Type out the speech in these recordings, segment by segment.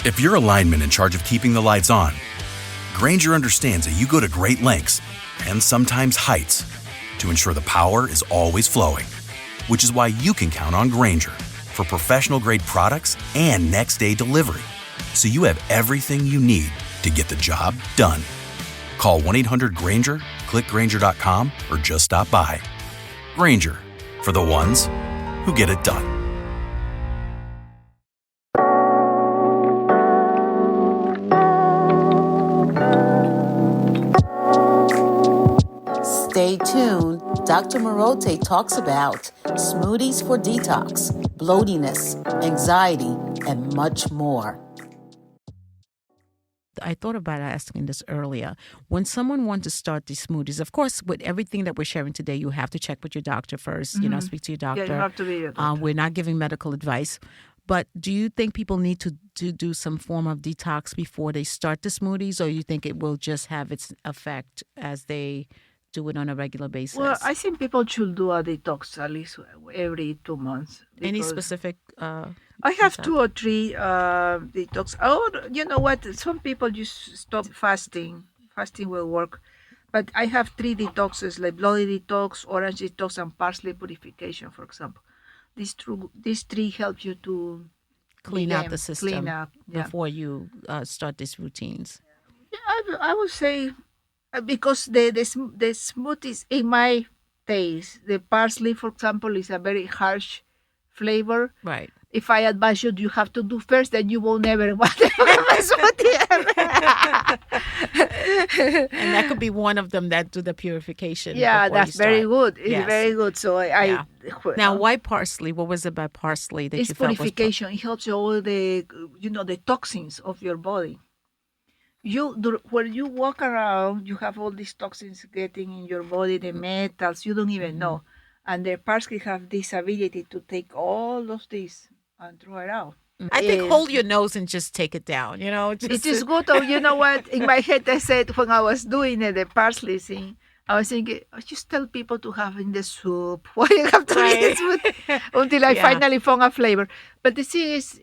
If you're a lineman in charge of keeping the lights on, Granger understands that you go to great lengths and sometimes heights to ensure the power is always flowing, which is why you can count on Granger for professional-grade products and next-day delivery, so you have everything you need to get the job done. Call 1-800-GRANGER, click Granger.com, or just stop by. Granger, for the ones who get it done. Stay tuned. Dr. Morote talks about smoothies for detox, bloatiness, anxiety, and much more. I thought about asking this earlier. When someone wants to start these smoothies, of course, with everything that we're sharing today, you have to check with your doctor first, speak to your doctor. Yeah, you have to be your doctor. We're not giving medical advice. But do you think people need to do some form of detox before they start the smoothies, or you think it will just have its effect as they do it on a regular basis? Well, I think people should do a detox at least every 2 months. Any specific? I have 2 or 3 detox. Oh, you know what? Some people just stop fasting. Fasting will work. But I have 3 detoxes, like bloody detox, orange detox, and parsley purification, for example. These 3 help you to Clean out the system Clean up, yeah. before you start these routines. Yeah, I would say because the smoothies, in my taste, the parsley, for example, is a very harsh flavor. Right. If I advise you, you have to do first, then you will never want to have a smoothie. And that could be one of them that do the purification. Yeah, before that's you start. very good. It's Yes. very good. So Yeah. Now, why parsley? What was it about parsley that it's you felt was purification. It helps you all the the toxins of your body. When you walk around, you have all these toxins getting in your body, the metals you don't even know, and the parsley have this ability to take all of this and throw it out. I think hold your nose and just take it down, Just, It is good. Or you know what? In my head, I said when I was doing the parsley thing, I was thinking, I just tell people to have in the soup. Why you have to eat the soup? Until I finally found a flavor. But the thing is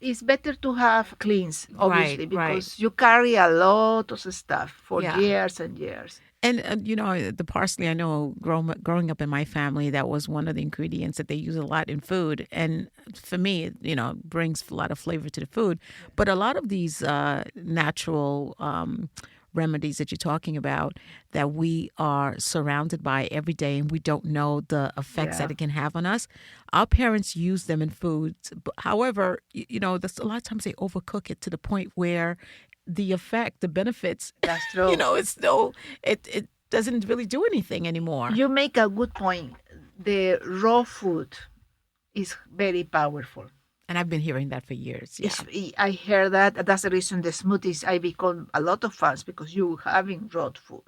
it's better to have cleans, obviously, because you carry a lot of stuff for years and years. And, the parsley, I know growing up in my family, that was one of the ingredients that they use a lot in food. And for me, it brings a lot of flavor to the food. But a lot of these natural remedies that you're talking about that we are surrounded by every day and we don't know the effects that it can have on us. Our parents use them in foods. However, there's a lot of times they overcook it to the point where the effect, the benefits, that's true. It's still, it doesn't really do anything anymore. You make a good point. The raw food is very powerful. And I've been hearing that for years. Yeah. I hear that. That's the reason the smoothies, I become a lot of fans because you having raw food.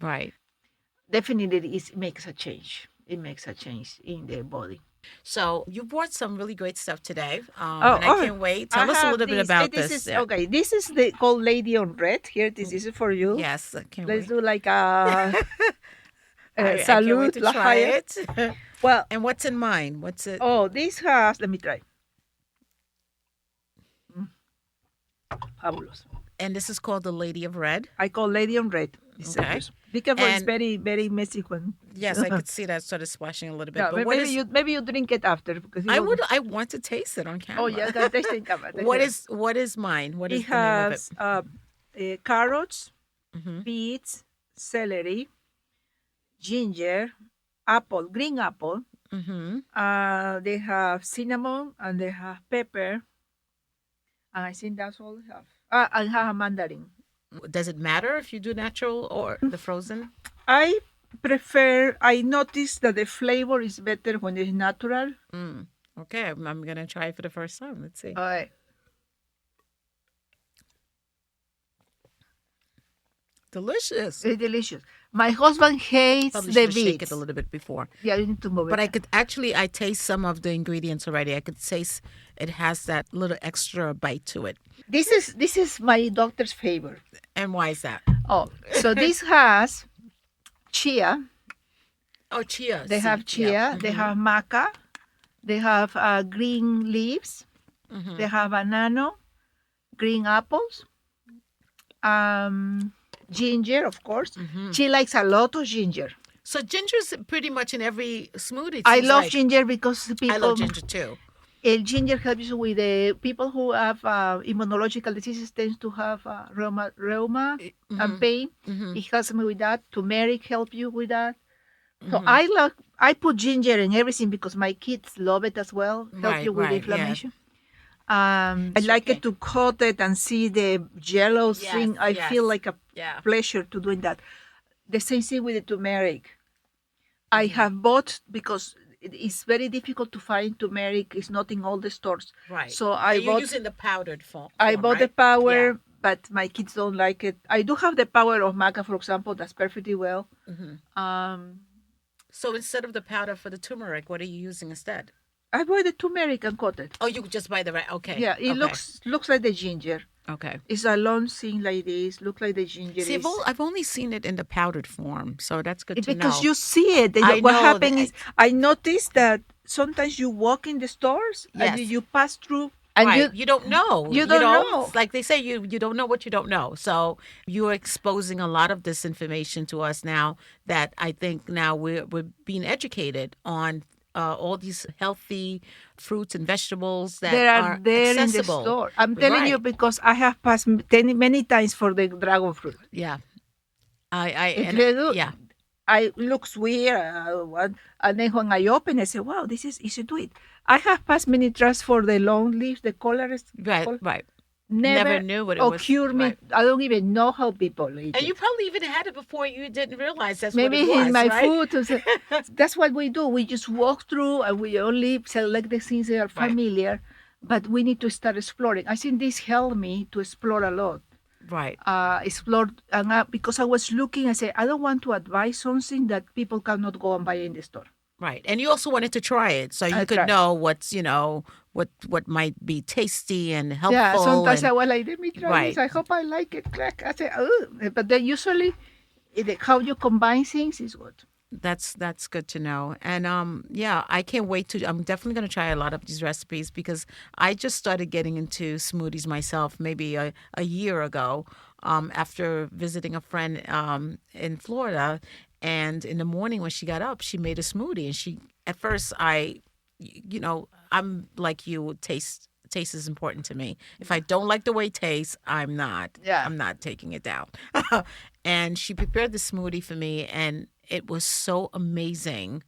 Right. Definitely it makes a change. It makes a change in the body. So you brought some really great stuff today. And I can't wait. Tell us a little bit about this. Okay, this is called Lady on Red. Here, this is for you. Yes, I can't Let's wait. do like a I can't salute. wait to try it. Well, and what's in mine? What's it? Oh, this has, let me try. Fabulous. And this is called the Lady of Red. I call Lady on Red. Okay. Be careful, it's And- very, very messy one. Yes, I could see that started splashing a little bit. Yeah, but what maybe you drink it after because you don't- I want to taste it on camera. Oh yeah, that taste in camera. What is mine? What is It the name of it? has carrots, Mhm. beets, celery, ginger, apple, green apple. Mm-hmm. They have cinnamon and they have pepper. And I think that's all they have. I have a mandarin. Does it matter if you do natural or the frozen? I noticed that the flavor is better when it's natural. Okay, I'm going to try it for the first time. Let's see. Delicious. It's delicious. My husband hates Probably the should shake beets. it a little bit before. Yeah, you need to move it. But I taste some of the ingredients already. I could taste it has that little extra bite to it. This is my doctor's favorite. And why is that? Oh, so this has chia. Oh, chia. They have chia. Yeah. They have maca. They have green leaves. They have banana. green apples, ginger, of course. She likes a lot of ginger. So ginger's pretty much in every smoothie. It I seems love like. ginger because people. I love ginger too. Ginger helps with the people who have immunological diseases tends to have rheuma and pain. It helps me with that. Turmeric help you with that. So I put ginger in everything because my kids love it as well. Help you with inflammation. I like it to cut it and see the yellow thing. I feel like a pleasure to doing that. The same thing with the turmeric. I have bought because it's very difficult to find turmeric. It's not in all the stores. Right. So You're using the powdered form. I bought the right? powder, but my kids don't like it. I do have the powder of maca, for example. That's perfectly well. So instead of the powder for the turmeric, what are you using instead? I buy the turmeric and cut it. Oh, you just buy the right. Okay. Yeah, it looks like the ginger. Okay. It's a long thing like this. Look like the ginger. See, I've only seen it in the powdered form, so that's good to know. Because you see it. What happens is, I noticed that sometimes you walk in the stores and you pass through. And you don't know. You don't know. It's like they say, you don't know what you don't know. So you're exposing a lot of this information to us now that I think now we're being educated on all these healthy fruits and vegetables that are there accessible. In the store. I'm telling you because I have passed many times for the dragon fruit. Yeah. Yeah. I looks weird, and then when I open, I say, "Wow, this is easy to eat." I have passed many tries for the long leaves, the colors. Right. Never knew what it was. Occurred me. Right. I don't even know how people eat it. And you probably even had it before you didn't realize that's maybe what it was. In my right? food. That's what we do. We just walk through and we only select the things that are familiar, but we need to start exploring. I think this helped me to explore a lot. Right. Explore, and because I was looking, I said, I don't want to advise something that people cannot go and buy in the store. Right. And you also wanted to try it so you could know what's, what might be tasty and helpful. Yeah, sometimes I was like, let me try this. I hope I like it. I say, but then usually how you combine things is good. That's good to know. And I can't wait I'm definitely going to try a lot of these recipes because I just started getting into smoothies myself maybe a year ago after visiting a friend in Florida. And in the morning when she got up, she made a smoothie. And at first I'm like you, taste is important to me. If I don't like the way it tastes, I'm not taking it down. And she prepared the smoothie for me and it was so amazing.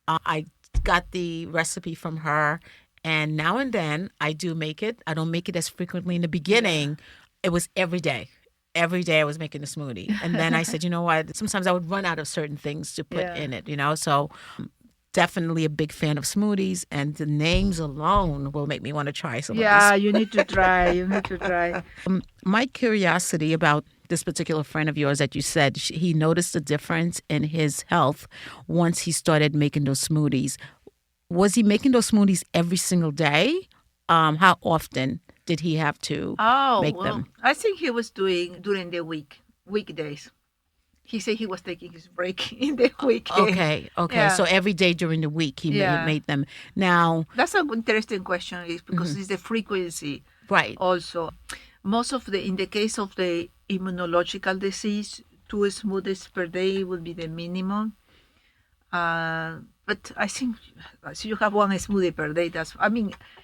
I got the recipe from her and now and then I do make it. I don't make it as frequently in the beginning. It was every day. Every day I was making a smoothie. And then I said, you know what? Sometimes I would run out of certain things to put in it, So definitely a big fan of smoothies. And the names alone will make me want to try some of these. Yeah, you need to try. My curiosity about this particular friend of yours that you said, he noticed a difference in his health once he started making those smoothies. Was he making those smoothies every single day? How often did he have to make them? I think he was doing during the weekdays. He said he was taking his break in the weekend. Okay. Yeah. So every day during the week he made them. Now that's an interesting question, is because it's the frequency. Right. Also, most of in the case of the immunological disease, 2 smoothies per day would be the minimum. But I think you have 1 smoothie per day.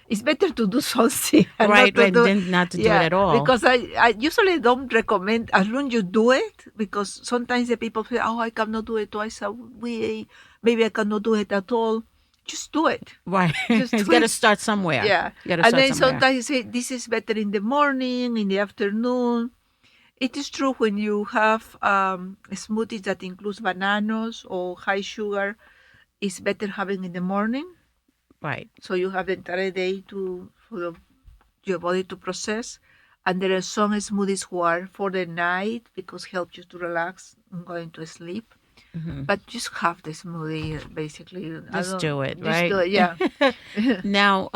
It's better to do something. Not to do it at all. Because I usually don't recommend, as long as you do it, because sometimes the people say, I cannot do it twice a week. Maybe I cannot do it at all. Just do it. Right. You got to start somewhere. Yeah. And then sometimes you say, this is better in the morning, in the afternoon. It is true when you have smoothies that includes bananas or high sugar, it's better having in the morning. Right. So you have the entire day for your body to process. And there are some smoothies who are for the night because help you to relax and going to sleep. Mm-hmm. But just have the smoothie, basically. Just do it, right? Do it, yeah. Now,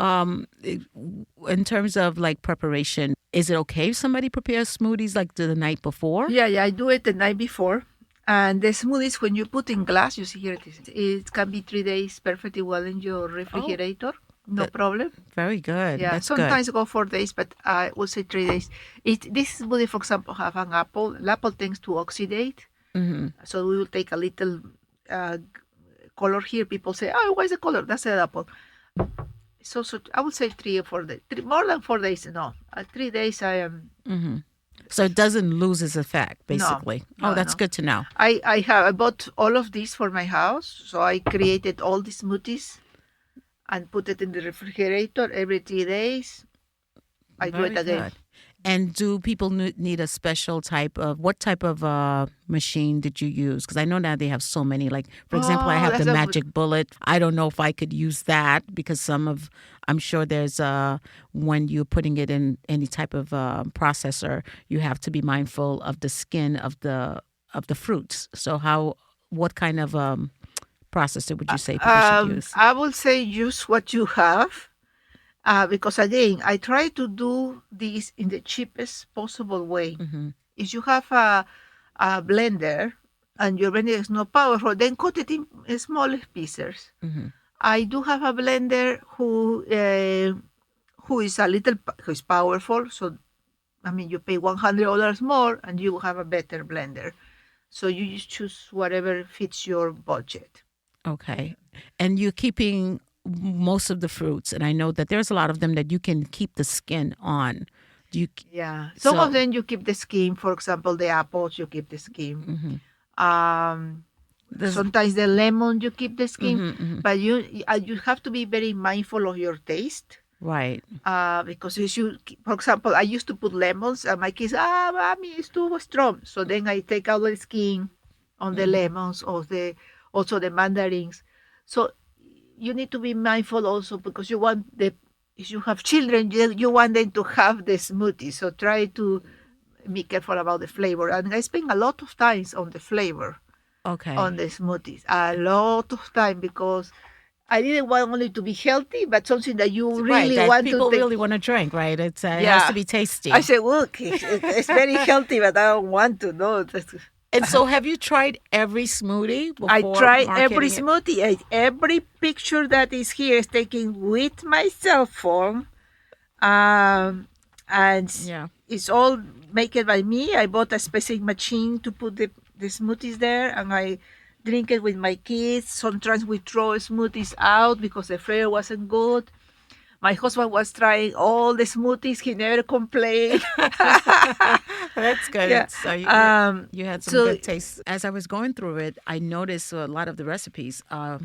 in terms of like preparation, is it okay if somebody prepares smoothies like the night before? Yeah, I do it the night before. And the smoothies, when you put in glass, you see here it is. It can be 3 days perfectly well in your refrigerator. No problem. Very good. Yeah, That's sometimes go 4 days, but I would say 3 days. This smoothie, for example, have an apple. The apple tends to oxidate. Mm-hmm. So we will take a little color here. People say, "Oh, what's the color?" That's an apple. So I would say 3 or 4 days. More than 4 days, no. 3 days, I am. Mm-hmm. So it doesn't lose its effect, basically. No, That's no. good to know. I bought all of these for my house. So I created all the smoothies and put it in the refrigerator every 3 days. I do Very it again. good. And do people need a special what type of machine did you use? Because I know now they have so many. Like, for example, I have the that's a good- Magic Bullet. I don't know if I could use that because I'm sure there's when you're putting it in any type of processor, you have to be mindful of the skin of the fruits. So what kind of processor would you say people should use? I would say use what you have. Because again, I try to do this in the cheapest possible way. Mm-hmm. If you have a blender and your blender is not powerful, then cut it in smaller pieces. Mm-hmm. I do have a blender who is powerful. So, I mean, you pay $100 more and you will have a better blender. So you just choose whatever fits your budget. Okay. And you're keeping most of the fruits, and I know that there's a lot of them that you can keep the skin on. Yeah. Some of them you keep the skin. For example, the apples, you keep the skin. Mm-hmm. Sometimes the lemon, you keep the skin. Mm-hmm, mm-hmm. But you have to be very mindful of your taste. Right. Because for example, I used to put lemons, and my kids, mommy, it's too strong. So then I take out the skin on the lemons, or also the mandarins. So you need to be mindful also, because if you have children, you want them to have the smoothie. So try to be careful about the flavor. And I spend a lot of times on the flavor on the smoothies. A lot of time, because I didn't want only to be healthy, but something that you really that want people to take. really want to drink, right? It has to be tasty. I said, look, it's very healthy, but I don't want to know. And so have you tried every smoothie before I try every marketing it? smoothie. Every picture that is here is taken with my cell phone. And Yeah. it's all made by me. I bought a specific machine to put the smoothies there, and I drink it with my kids. Sometimes we throw smoothies out because the flavor wasn't good. My husband was trying all the smoothies. He never complained. That's good. Yeah. So you had some good taste. As I was going through it, I noticed a lot of the recipes, a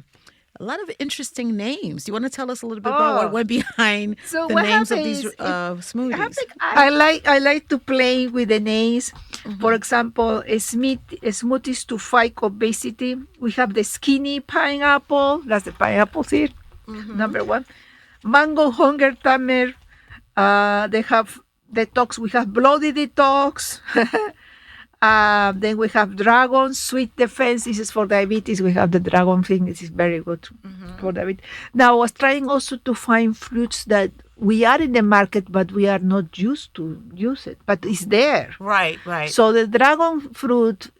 lot of interesting names. You want to tell us a little bit about what went behind the names of these smoothies? I like to play with the names. Mm-hmm. For example, smoothies to fight obesity. We have the skinny pineapple. That's the pineapple seed, number one. Mango hunger tamer. They have detox. We have bloody detox. Then we have dragon sweet defense. This is for diabetes. We have the dragon thing. This is very good for diabetes. Now, I was trying also to find fruits that we are in the market, but we are not used to use it. But it's there. Right. So the dragon fruit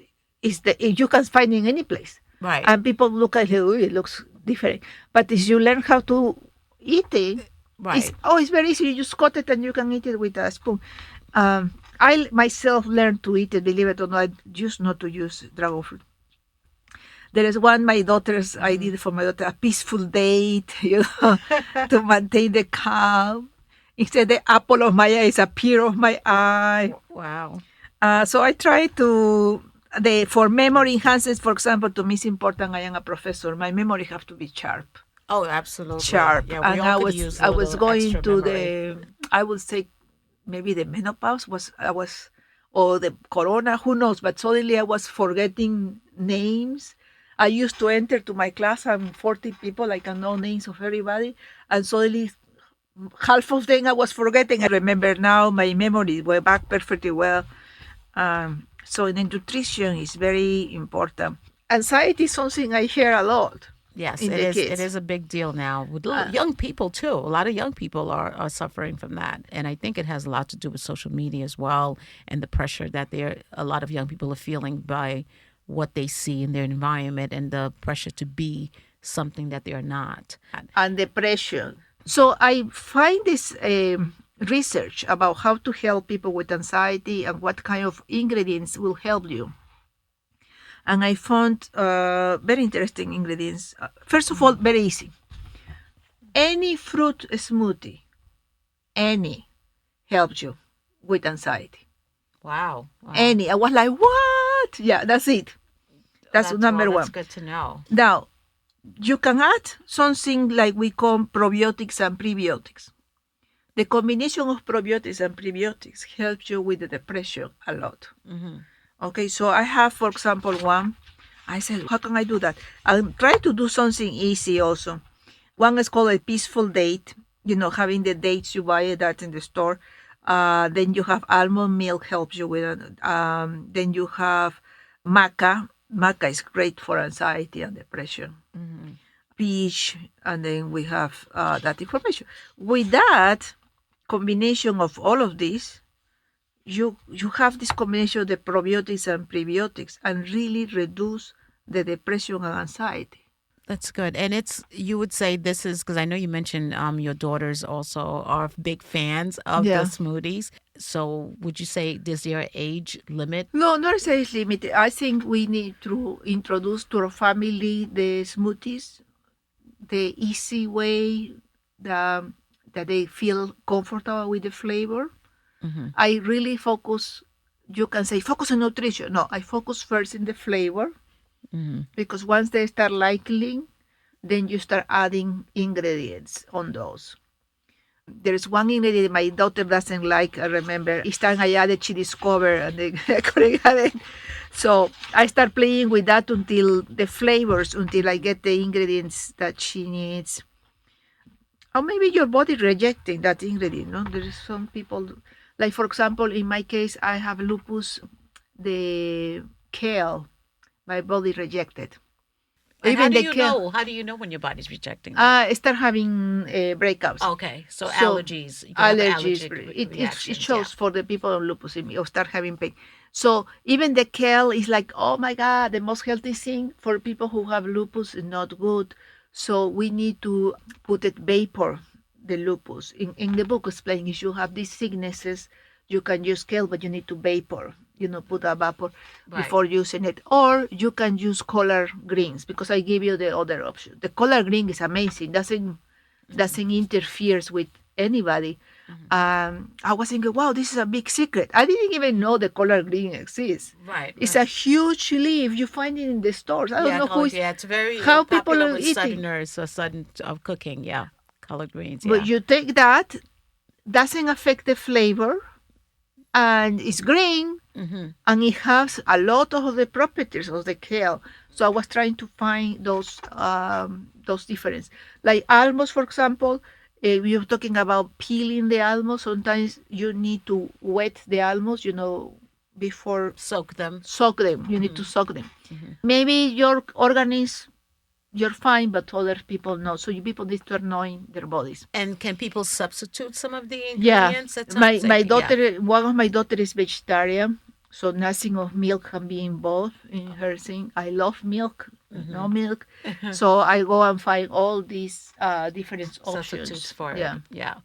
you can find in any place. Right. And people look at it, it looks different. But if you learn how to eat it, right. It's very easy. You just cut it and you can eat it with a spoon. I myself learned to eat it, believe it or not. I used not to use dragon fruit. There is one I did for my daughter, a peaceful date, to maintain the calm. Instead, the apple of my eye is a pear of my eye. Wow. So I try to, for memory enhancements, for example, to me it's important. I am a professor. My memory have to be sharp. Oh, absolutely. Sharp. Yeah, and I was going to memory. I would say maybe the menopause or the corona, who knows, but suddenly I was forgetting names. I used to enter to my class, I'm 40 people, I can know names of everybody, and suddenly half of them I was forgetting. I remember now, my memory went back perfectly well. So the nutrition is very important. Anxiety is something I hear a lot. Yes, it is. It is a big deal now with young people too. A lot of young people are suffering from that, and I think it has a lot to do with social media as well, and the pressure that a lot of young people are feeling by what they see in their environment, and the pressure to be something that they are not. And depression. So I find this research about how to help people with anxiety and what kind of ingredients will help you. And I found very interesting ingredients. First of all, very easy. Any fruit smoothie, any, helps you with anxiety. Wow. Any. I was like, what? Yeah, that's it. That's number one. That's good to know. Now, you can add something like we call probiotics and prebiotics. The combination of probiotics and prebiotics helps you with the depression a lot. Okay, so I have, for example, one. I said, how can I do that? I'll try to do something easy also. One is called a peaceful date, having the dates you buy that in the store. Then you have almond milk helps you with it. Then you have maca. Maca is great for anxiety and depression. Peach, and then we have that information. With that combination of all of this, you have this combination of the probiotics and prebiotics and really reduce the depression and anxiety. That's good. And you would say this is, because I know you mentioned your daughters also are big fans of the smoothies. So would you say is there an age limit? No, not age limit. I think we need to introduce to our family the smoothies, the easy way that they feel comfortable with the flavor. I really focus, you can say focus on nutrition. No, I focus first in the flavor. Because once they start liking, then you start adding ingredients on those. There's one ingredient my daughter doesn't like. I remember each time I added, she discovered and then I couldn't add it. So I start playing with that until the flavors, until I get the ingredients that she needs. Or maybe your body rejecting that ingredient. No, there is some people, like for example, in my case, I have lupus, the kale. My body rejected. And how do you know? How do you know when your body's rejecting it? Start having breakouts. Okay, so allergies. Allergies. It shows for the people on lupus or start having pain. So even the kale is like, oh my God, the most healthy thing for people who have lupus is not good. So we need to put it vapor, the lupus. In the book explaining if you have these sicknesses, you can use kale, but you need to vapor. Put a vapor before using it. Or you can use collard greens, because I give you the other option. The collard green is amazing. Doesn't interfere with anybody. I was thinking, wow, this is a big secret. I didn't even know the collard green exists. Right. It's a huge leaf. You find it in the stores. I don't know who. It's very how people are with eating. Southerners, sudden of cooking. Yeah, collard greens. But you take that, doesn't affect the flavor, and it's green. And it has a lot of the properties of the kale. So I was trying to find those differences. Like almonds, for example, if you're talking about peeling the almonds, sometimes you need to wet the almonds, before soak them. You need to soak them. Maybe your organism, you're fine, but other people know. So people need to knowing their bodies. And can people substitute some of the ingredients? Yeah, my daughter, one of my daughter is vegetarian, so nothing of milk can be involved in her thing. I love milk, no milk, so I go and find all these different options. Substitutes for it. Yeah.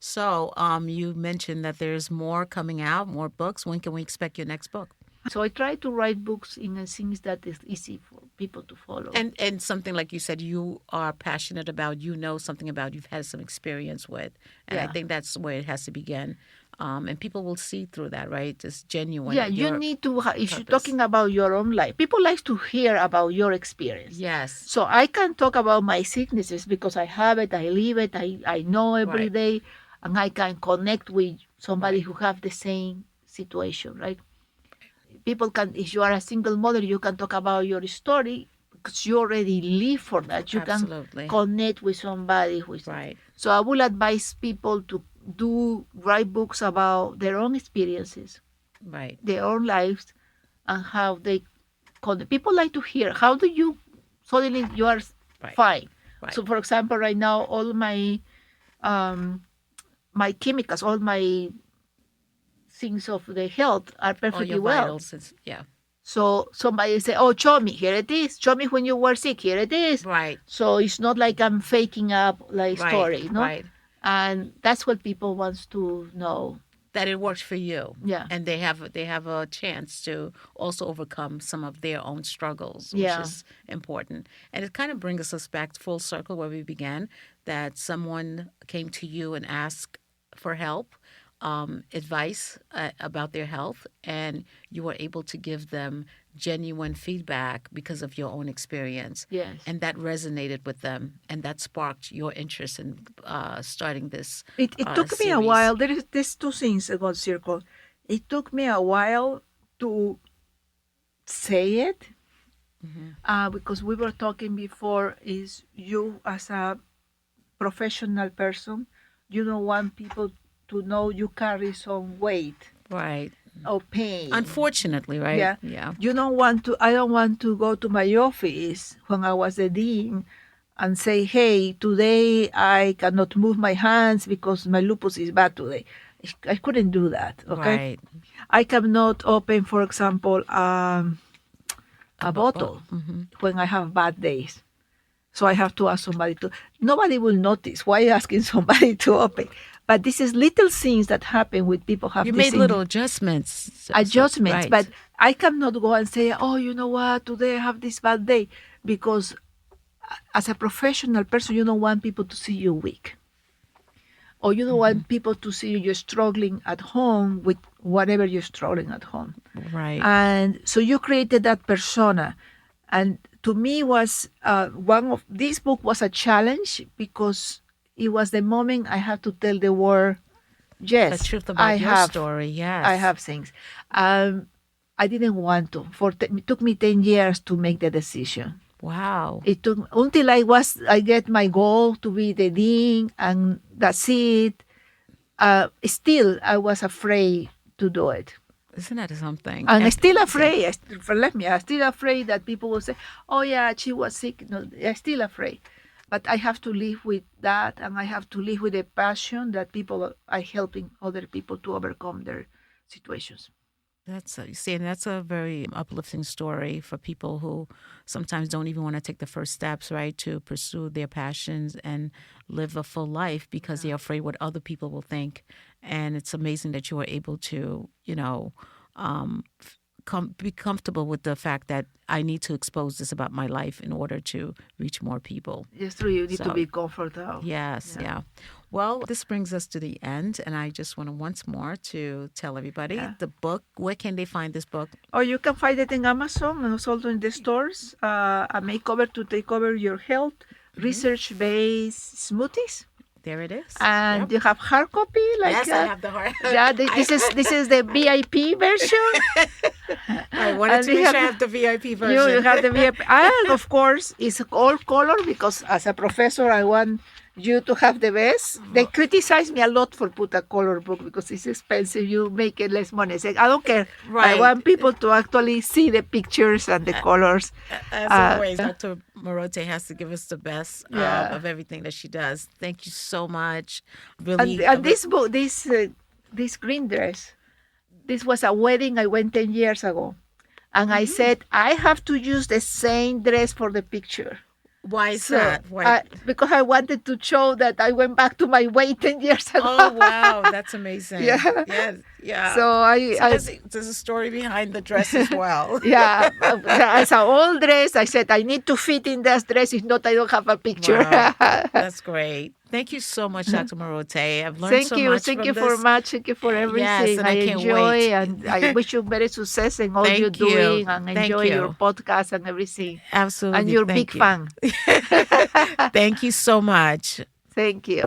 So you mentioned that there's more coming out, more books. When can we expect your next book? So I try to write books in things that is easy for people to follow. And something like you said, you are passionate about, something about, you've had some experience with. And I think that's where it has to begin. And people will see through that, right? It's genuine. Yeah, you need to, if you're talking about your own life, people like to hear about your experience. Yes. So I can talk about my sicknesses because I have it, I live it, I know every day, and I can connect with somebody who have the same situation, right? People can, if you are a single mother, you can talk about your story because you already live for that. You can connect with somebody who is right. So I will advise people to write books about their own experiences, right, their own lives, and how they connect. People like to hear, how do you suddenly you are fine? Right. So for example, right now all my my chemicals, all my things of the health are perfectly well. Yeah. So somebody say, "Oh, show me. Here it is. Show me when you were sick. Here it is." Right. So it's not like I'm faking up like Right. story, no? Right. And that's what people wants to know. That it works for you. Yeah. And they have a chance to also overcome some of their own struggles, which Yeah. is important. And it kind of brings us back full circle where we began, that someone came to you and asked for help, advice about their health, and you were able to give them genuine feedback because of your own experience. Yes. And that resonated with them, and that sparked your interest in starting this It took me a series. while. There's two things about circle. It took me a while to say it, because we were talking before. Is you as a professional person, you don't want people to know you carry some weight Right. or pain. Unfortunately, right? Yeah. Yeah. You don't want to. I don't want to go to my office when I was the dean and say, "Hey, today I cannot move my hands because my lupus is bad today." I couldn't do that. Okay. Right. I cannot open, for example, a bottle when I have bad days. So I have to ask somebody to. Nobody will notice. Why asking somebody to open? But this is little things that happen with people have You this made little adjustments. adjustments. Right. But I cannot go and say, "Oh, you know what? Today I have this bad day," because as a professional person, you don't want people to see you weak, or you don't want people to see you struggling at home with whatever you're struggling at home. Right. And so you created that persona, and to me was one of this book was a challenge because it was the moment I had to tell the world, yes, The truth about I your have, story. Yes. I have things. I didn't want to. It took me 10 years to make the decision. Wow. It took until I get my goal to be the dean, and that's it. Still, I was afraid to do it. Isn't that something? And I'm still afraid. I'm still afraid that people will say, "Oh yeah, she was sick." No, I'm still afraid. But I have to live with that, and I have to live with the passion that people are helping other people to overcome their situations. And that's a very uplifting story for people who sometimes don't even want to take the first steps, right, to pursue their passions and live a full life because they're afraid what other people will think. And it's amazing that you were able to, be comfortable with the fact that I need to expose this about my life in order to reach more people. It's true. You need to So, be comfortable. Yes, yeah. Well, this brings us to the end, and I just want to once more to tell everybody the book. Where can they find this book? Or you can find it in Amazon and also in the stores. A makeover to take over your health, research-based smoothies. There it is. And Yep. you have hard copy, like Yes, I have the hard. yeah. This is the VIP version. I wanted And to we make sure I have- have the VIP version. You have the VIP, and of course, it's all color because as a professor, I want you to have the best. They criticize me a lot for put a color book because it's expensive. You make it less money. I say, I don't care. I Right. want people to actually see the pictures and the colors. As always, Dr. Morote has to give us the best Yeah. of everything that she does. Thank you so much. Really. And this book, this green dress, this was a wedding I went 10 years ago. And I said, I have to use the same dress for the picture. Why is So, that? Why? because I wanted to show that I went back to my weight 10 years ago. Oh, wow. That's amazing. Yeah. Yes. Yeah. So there's a story behind the dress as well. yeah, as an old dress, I said, I need to fit in that dress. If not, I don't have a picture. Wow. That's great. Thank you so much, Dr. Morote. I've learned Thank so you. much Thank from you this. for much. Thank you for everything. and I can't enjoy wait. and I wish you very success in all Thank you're you. doing and Thank enjoy you. your podcast and everything. Absolutely. And you're Thank big you. fan. Thank you so much. Thank you.